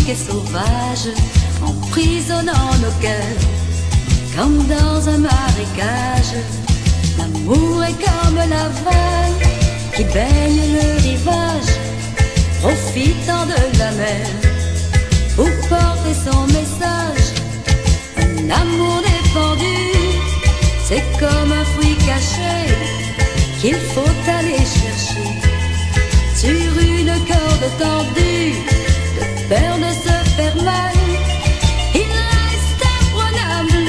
et sauvage, emprisonnant nos cœurs comme dans un marécage. L'amour est comme la vague qui baigne le rivage, profitant de la mer pour porter son message. Un amour défendu, c'est comme un fruit caché qu'il faut aller chercher sur une corde tendue, de peur de se faire mal. Il reste imprenable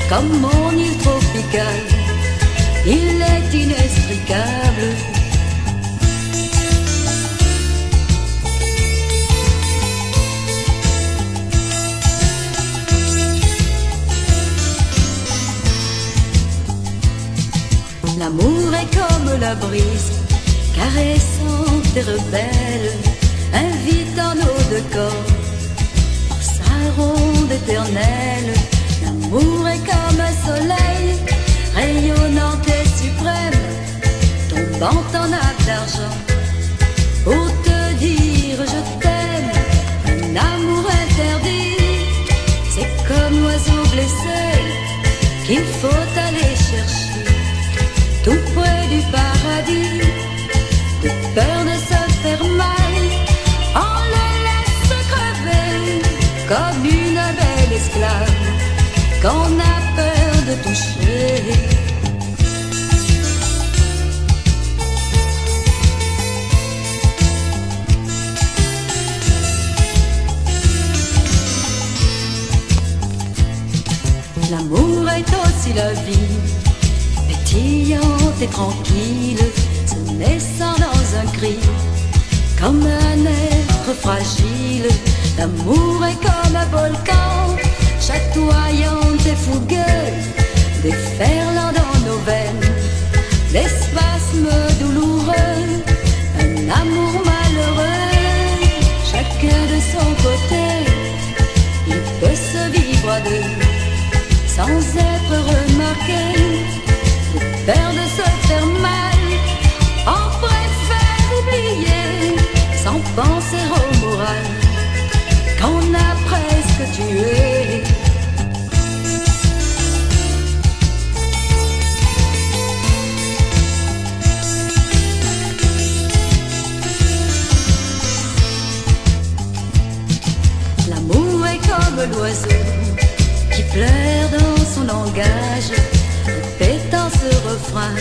comme mon île tropicale, il est inextricable. L'amour est comme la brise, caressante et rebelle, invitant nos deux corps pour sa ronde éternelle. L'amour est comme un soleil, rayonnant et suprême, tombant en nappe d'argent pour te dire je t'aime. Un amour interdit, c'est comme l'oiseau blessé qu'il faut aller chercher tout près du paradis, de peur de se faire mal. On le laisse crever comme une belle esclave qu'on a peur de toucher. L'amour est aussi la vie, pétillante et tranquille, se naissant dans un cri, comme un être fragile. L'amour est comme un volcan, chatoyant et fougueux, déferlant dans nos veines des spasmes douloureux. Un amour malheureux, chacun de son côté, il peut se vivre à deux sans être remarqué. De peur de se faire mal, on préfère oublier sans penser au moral qu'on a presque tué. L'amour est comme l'oiseau qui pleure dans son langage, répétant ce refrain